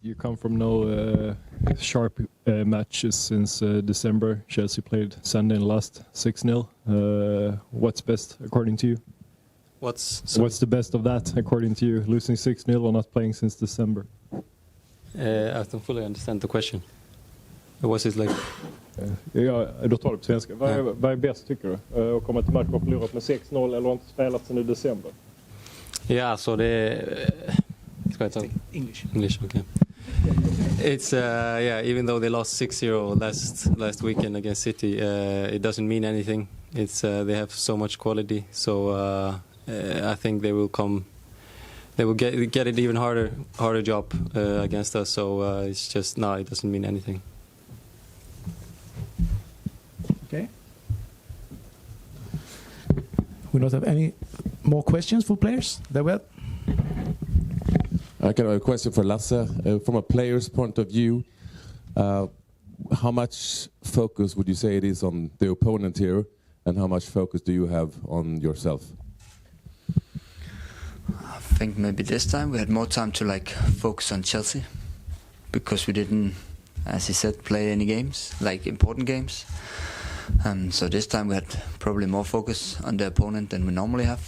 You come from no sharp matches since December. Chelsea played Sunday and lost 6-0. What's best according to you? What's the best of that according to you? Losing 6-0 or not playing since December? I don't fully understand the question. Was it like... Ja, då tar du på svenska. Vad är bäst tycker du? Att komma till match och förlora med 6-0 eller inte spelat sedan i december? Yeah, so ska jag ta English, okay. It's even though they lost 6-0 last weekend against City, it doesn't mean anything. It's they have so much quality, so I think they will get it even harder job against us. So it's just it doesn't mean anything. Okay. We don't have any more questions for players. There were. I got a question for Lasse. From a player's point of view, how much focus would you say it is on the opponent here, and how much focus do you have on yourself? I think maybe this time we had more time to focus on Chelsea, because we didn't, as he said, play any games, important games. So this time we had probably more focus on the opponent than we normally have.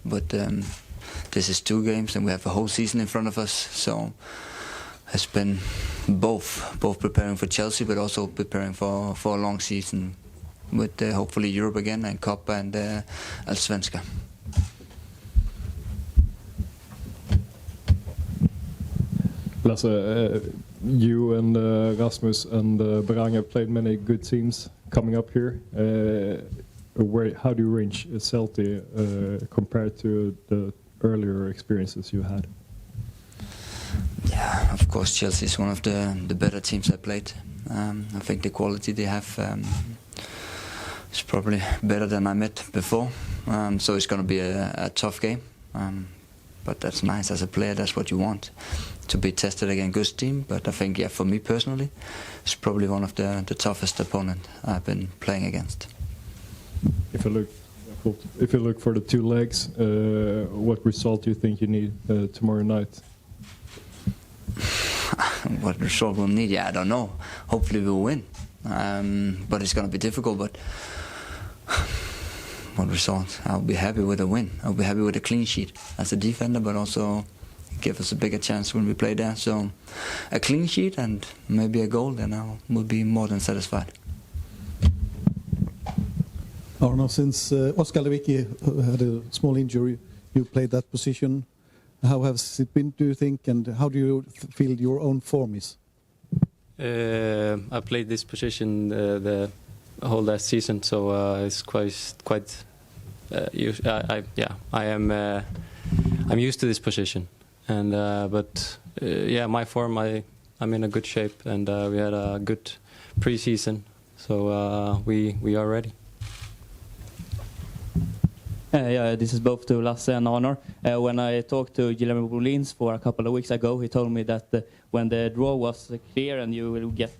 But this is 2 games and we have a whole season in front of us. So it's been both preparing for Chelsea, but also preparing for a long season with hopefully Europe again and Copa and Allsvenska. Lasse, you and Rasmus and Berang have played many good teams coming up here. How do you range Celtic compared to the earlier experiences you had? Yeah, of course Chelsea is one of the better teams I played. I think the quality they have is probably better than I met before. So it's going to be a tough game. But that's nice as a player, that's what you want, to be tested against a good team. But I think, for me personally, it's probably one of the toughest opponent I've been playing against. If you look for the 2 legs, what result do you think you need tomorrow night? What result we'll need? I don't know. Hopefully we'll win. But it's going to be difficult, but what result? I'll be happy with a win. I'll be happy with a clean sheet as a defender, but also give us a bigger chance when we play there. So a clean sheet and maybe a goal, then I will be more than satisfied. Arnór, since Oskar Lewicki had a small injury, you played that position. How has it been, do you think, and how do you feel your own form is? I played this position the whole last season, so it's quite. I'm used to this position, and my form, I'm in a good shape, and we had a good pre-season, so we are ready. This is both to Lasse and Arnór. When I talked to Guillermo Bolins for a couple of weeks ago, he told me that when the draw was clear and you will get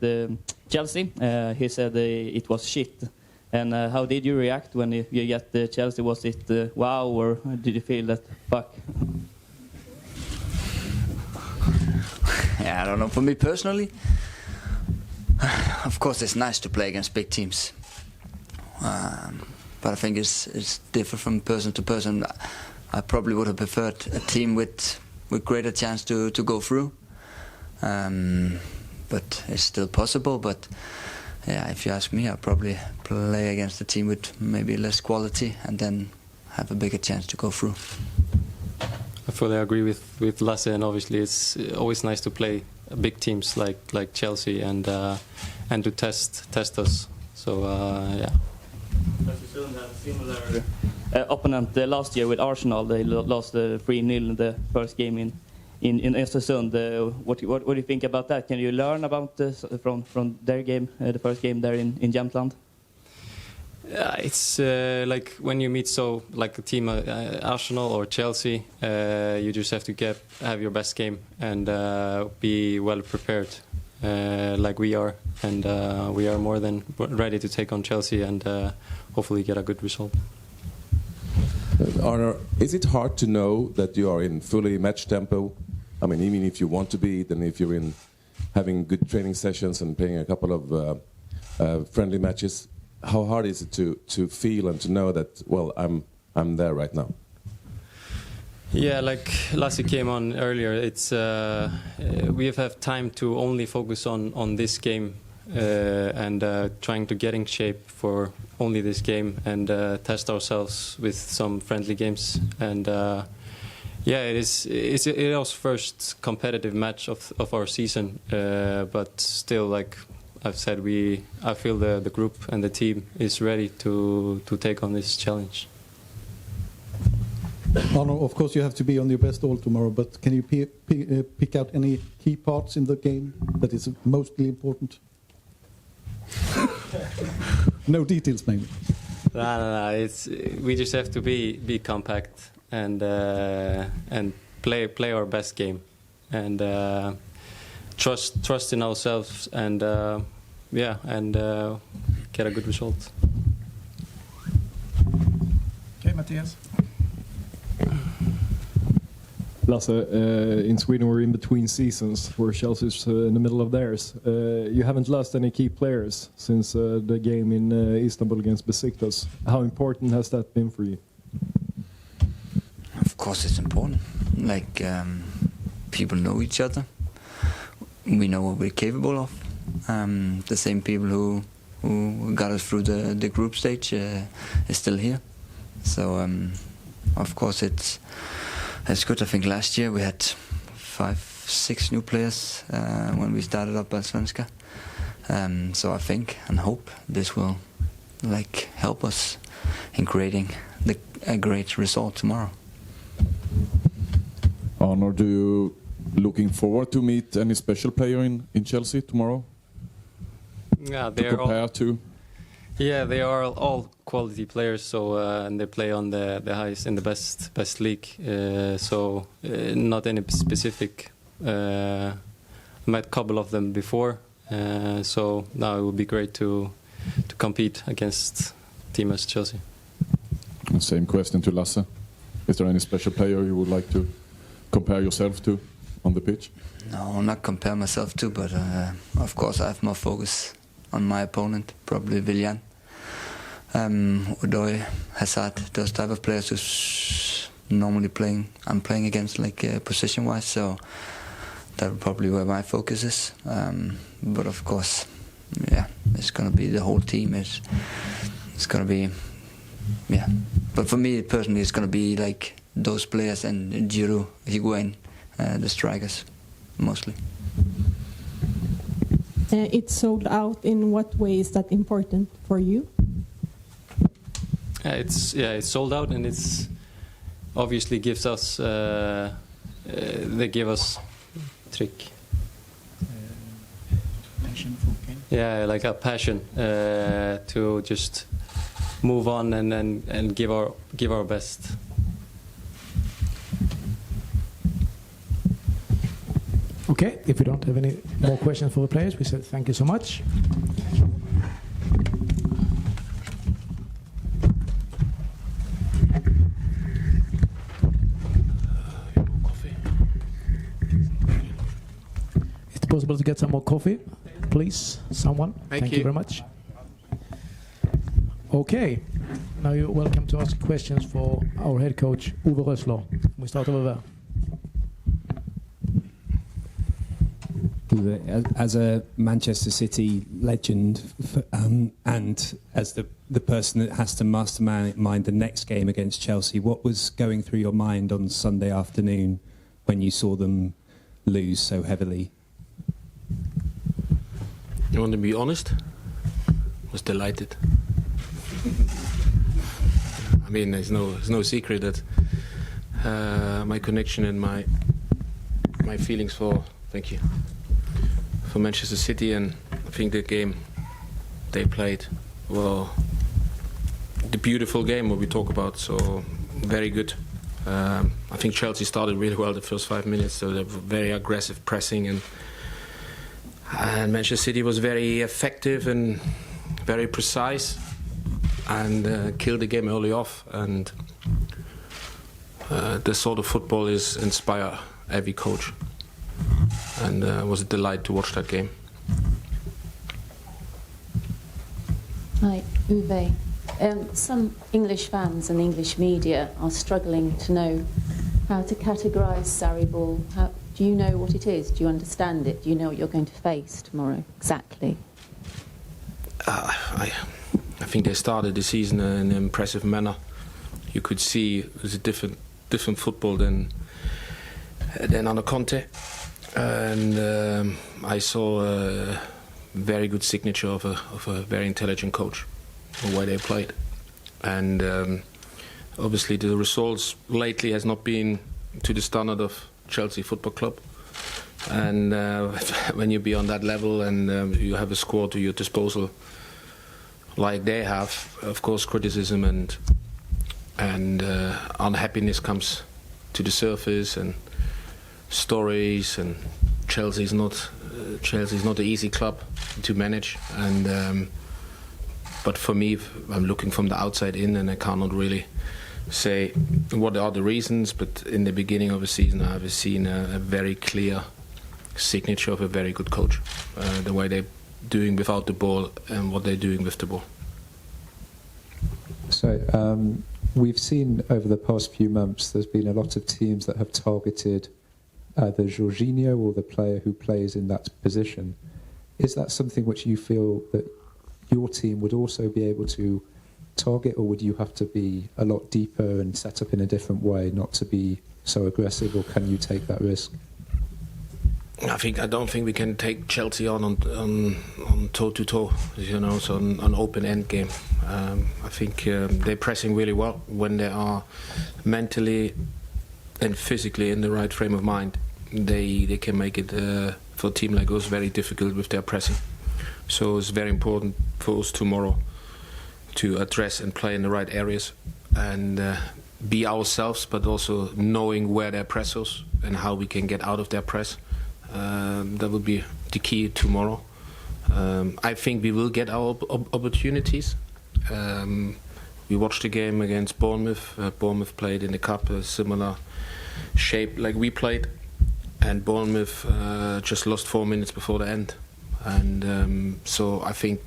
Chelsea, he said it was shit. And how did you react when you get Chelsea? Was it wow, or did you feel that fuck? I don't know. For me personally, of course it's nice to play against big teams. But I think it's different from person to person. I probably would have preferred a team with greater chance to go through. But it's still possible. But if you ask me, I'll probably play against a team with maybe less quality and then have a bigger chance to go through. I fully agree with Lasse, and obviously it's always nice to play big teams like Chelsea and to test us. So Östersund had a similar opponent last year with Arsenal. They lost 3-0 in the first game in Östersund. What do you think about that? Can you learn about from their game, the first game there in Jämtland? It's like when you meet a team Arsenal or Chelsea, you just have to have your best game and be well prepared, like we are, and we are more than ready to take on Chelsea and hopefully get a good result. Arnór, is it hard to know that you are in fully match tempo I mean, even if you want to beat, and if you're in having good training sessions and playing a couple of friendly matches, how hard is it to feel and to know that, well, I'm there right now? Yeah, like Lasse came on earlier, it's we have time to only focus on this game and trying to get in shape for only this game and test ourselves with some friendly games. And yeah, it's our first competitive match of our season, but still, like I've said, I feel the group and the team is ready to take on this challenge. Arnór, of course you have to be on your best all tomorrow, but can you pick out any key parts in the game that is mostly important? No details, maybe. No. We just have to be compact and play our best game and trust in ourselves and get a good result. Okay, Matthias. Lasse, in Sweden we're in between seasons where Chelsea's in the middle of theirs. You haven't lost any key players since the game in Istanbul against Besiktas. How important has that been for you? Of course it's important. Like, people know each other. We know what we're capable of. The same people who got us through the group stage is still here. So, of course it's good. I think last year we had 5-6 new players when we started up Allsvenskan. So I think and hope this will help us in creating a great result tomorrow. Arnór, do you looking forward to meet any special player in Chelsea tomorrow? Yeah, they are all quality players. So and they play on the highest in the best league. So not any specific. I met a couple of them before. So now it would be great to compete against team as Chelsea. Same question to Lasse. Is there any special player you would like to compare yourself to on the pitch? No, not compare myself to, but of course I have more focus on my opponent, probably Willian. Odoi, Hazard, those type of players who's normally I'm playing against position-wise, so that would probably where my focus is. But of course, yeah, it's going to be the whole team. It's going to be, yeah. But for me personally, it's going to be those players and Giroud, Higuain, the strikers, mostly. It's sold out. In what way is that important for you? It's sold out, and it's obviously gives us they give us trick. Passion for game. Yeah, like a passion to just move on and give our best. Okay, if we don't have any more questions for the players, we say thank you so much. Is it possible to get some more coffee, please? Someone? Thank you very much. Okay, now you're welcome to ask questions for our head coach, Uwe Rösler. We start over there. As a Manchester City legend and as the person that has to mastermind the next game against Chelsea, what was going through your mind on Sunday afternoon when you saw them lose so heavily? You want to be honest? I was delighted. I mean, there's no secret that my connection and my feelings for Manchester City, and I think the game they played, well, the beautiful game what we talk about, so very good. I think Chelsea started really well the first 5 minutes, so they were very aggressive pressing, and Manchester City was very effective and very precise and killed the game early off, and the sort of football is inspire every coach. and it was a delight to watch that game. Hi, Uwe. Some English fans and English media are struggling to know how to categorise Sarri ball. Do you know what it is? Do you understand it? Do you know what you're going to face tomorrow exactly? I think they started the season in an impressive manner. You could see it was a different football than under Conte, and I saw a very good signature of a very intelligent coach, the way they played, and obviously the results lately has not been to the standard of Chelsea Football Club, and when you be on that level and you have a squad to your disposal like they have, of course criticism and unhappiness comes to the surface, and stories, and Chelsea's not an easy club to manage, and but for me, I'm looking from the outside in, and I cannot really say what are the reasons, but in the beginning of the season I've seen a very clear signature of a very good coach, the way they're doing without the ball and what they're doing with the ball. So we've seen over the past few months there's been a lot of teams that have targeted either Jorginho or the player who plays in that position. Is that something which you feel that your team would also be able to target, or would you have to be a lot deeper and set up in a different way not to be so aggressive, or can you take that risk? I don't think we can take Chelsea on toe to toe, so an open end game. I think they're pressing really well when they are mentally and physically in the right frame of mind. They can make it for a team like us very difficult with their pressing. So it's very important for us tomorrow to address and play in the right areas and be ourselves, but also knowing where their press is and how we can get out of their press. That will be the key tomorrow. I think we will get our opportunities. We watched the game against Bournemouth. Bournemouth played in the cup a similar shape like we played, and Bournemouth just lost 4 minutes before the end. And so I think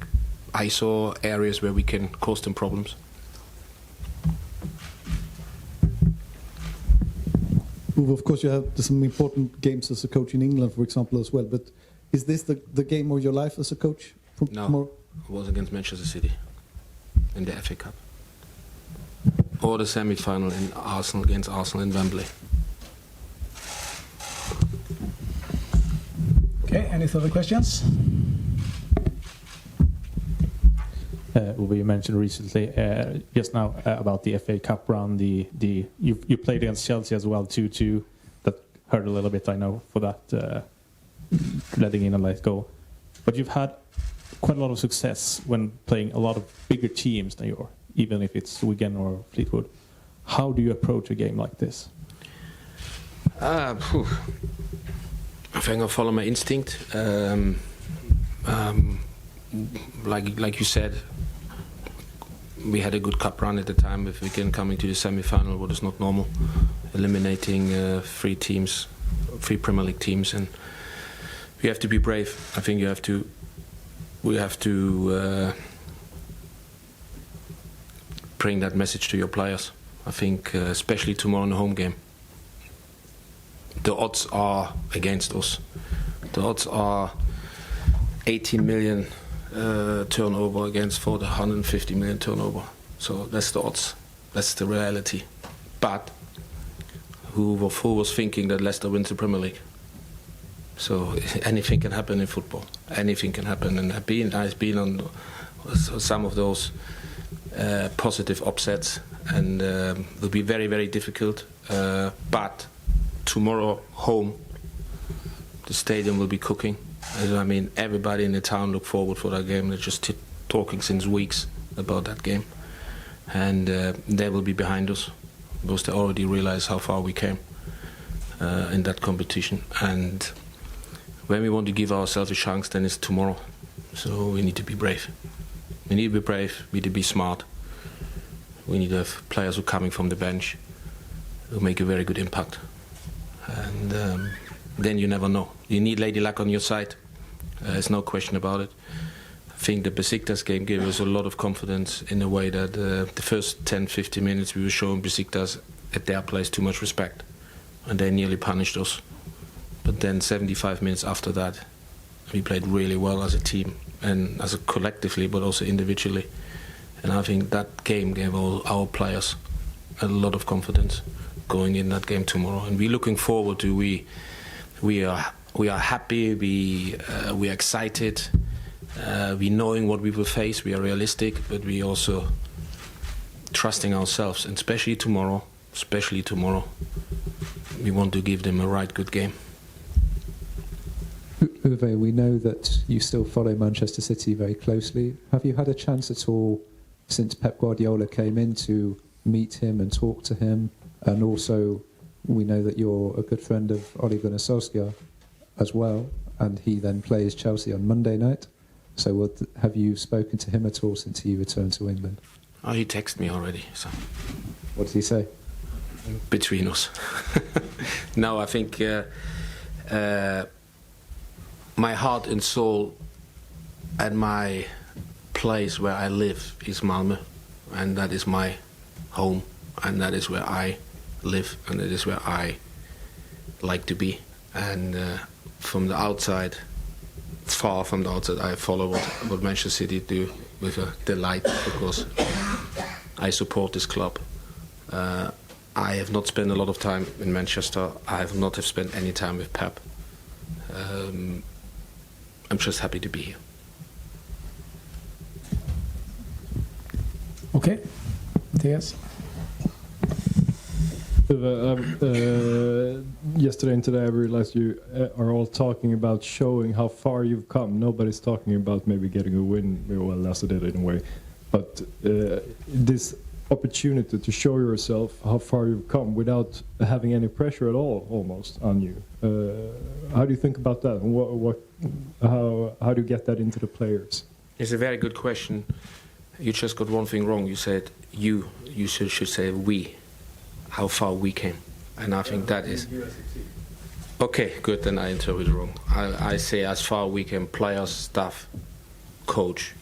I saw areas where we can cause them problems. Uwe, of course you have some important games as a coach in England, for example, as well, but is this the game of your life as a coach tomorrow? It was against Manchester City in the FA Cup, or the semi-final in Arsenal against Arsenal in Wembley. Okay, any further questions? Uwe, you mentioned recently, just now, about the FA Cup run. You played against Chelsea as well, 2-2. That hurt a little bit, I know, for that letting in a late goal. But you've had quite a lot of success when playing a lot of bigger teams than you are, even if it's Wigan or Fleetwood. How do you approach a game like this? I think I follow my instinct. Like you said, we had a good cup run at the time with Wigan coming to the semi-final, what is not normal, eliminating 3 Premier League teams, and we have to be brave. I think we have to bring that message to your players. I think especially tomorrow in the home game, the odds are against us. The odds are 18 million turnover against 450 million turnover. So that's the odds. That's the reality. But who was thinking that Leicester wins the Premier League? So anything can happen in football. Anything can happen. And I've been on some of those positive upsets, and will be very, very difficult. But tomorrow home, the stadium will be cooking. I mean, everybody in the town look forward for that game. They're just talking since weeks about that game, and they will be behind us because they already realize how far we came in that competition. And when we want to give ourselves a chance, then it's tomorrow. So we need to be brave. We need to be brave. We need to be smart. We need to have players who are coming from the bench who make a very good impact. And then you never know. You need Lady Luck on your side. There's no question about it. I think the Besiktas game gave us a lot of confidence in a way that the first 10-15 minutes we were showing Besiktas at their place too much respect, and they nearly punished us. But then 75 minutes after that, we played really well as a team and as a collectively, but also individually. And I think that game gave all our players a lot of confidence going in that game tomorrow. And we're looking forward to. We are happy. We are excited. We knowing what we will face. We are realistic, but we also trusting ourselves. And especially tomorrow, we want to give them a right good game. Uwe, we know that you still follow Manchester City very closely. Have you had a chance at all since Pep Guardiola came in to meet him and talk to him? And also, we know that you're a good friend of Ole Gunnar Solskjaer as well, and he then plays Chelsea on Monday night. So have you spoken to him at all since he returned to England? Oh, he texted me already. So. What did he say? Between us. No, I think my heart and soul and my place where I live is Malmö, and that is my home, and that is where I live, and that is where I like to be. And from the outside, far from the outside, I follow what Manchester City do with a delight, because I support this club. I have not spent a lot of time in Manchester. I have not have spent any time with Pep. I'm just happy to be here. Okay. Yes. Yesterday and today I realized you are all talking about showing how far you've come. Nobody's talking about maybe getting a win. Well, Lasse did it in a way. But this opportunity to show yourself how far you've come without having any pressure at all, almost, on you. How do you think about that? And how do you get that into the players? It's a very good question. You just got one thing wrong. You said you should say we. How far we came. And I think that is... Okay, good, then I interpreted wrong. I say as far we came, players, staff, coach.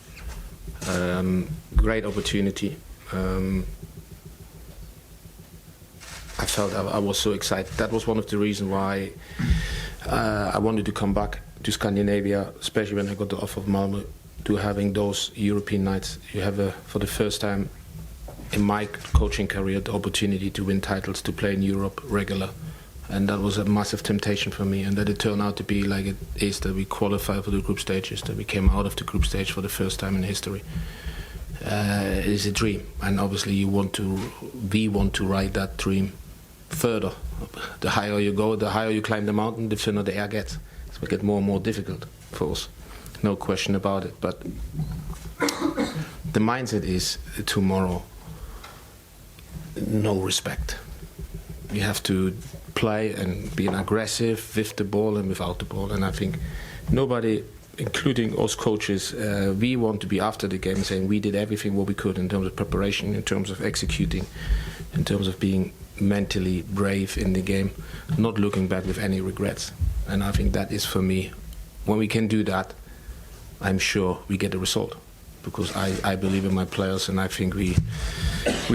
Great opportunity. I felt I was so excited. That was one of the reasons why I wanted to come back to Scandinavia, especially when I got the offer of Malmö, to having those European nights. You have, for the first time in my coaching career, the opportunity to win titles, to play in Europe regular. And that was a massive temptation for me, and that it turned out to be like it is, that we qualified for the group stages, that we came out of the group stage for the first time in history. It is a dream, and obviously we want to ride that dream further. The higher you go, the higher you climb the mountain, the thinner the air gets. So it gets more and more difficult for us, no question about it. But the mindset is tomorrow, no respect. You have to play and be aggressive with the ball and without the ball. And I think nobody, including us coaches, we want to be after the game saying we did everything what we could in terms of preparation, in terms of executing, in terms of being mentally brave in the game, not looking back with any regrets. And I think that is, for me, when we can do that, I'm sure we get a result, because I believe in my players, and I think we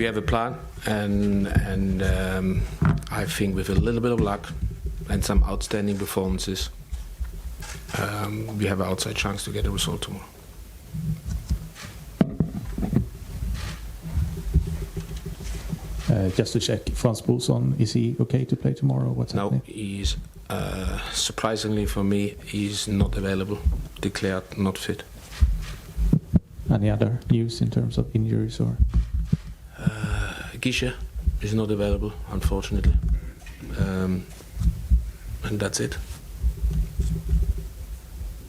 have a plan, and I think with a little bit of luck and some outstanding performances, we have an outside chance to get a result tomorrow. Just to check, Frans Boelsson, is he okay to play tomorrow? What's happening? No, he's surprisingly for me, he's not available, declared not fit. Any other news in terms of injuries or? Gisha is not available, unfortunately, and that's it.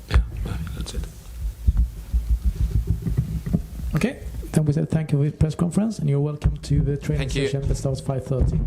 Yeah, that's it. Okay, then we say thank you for the press conference, and you're welcome to the training session that starts 5:30.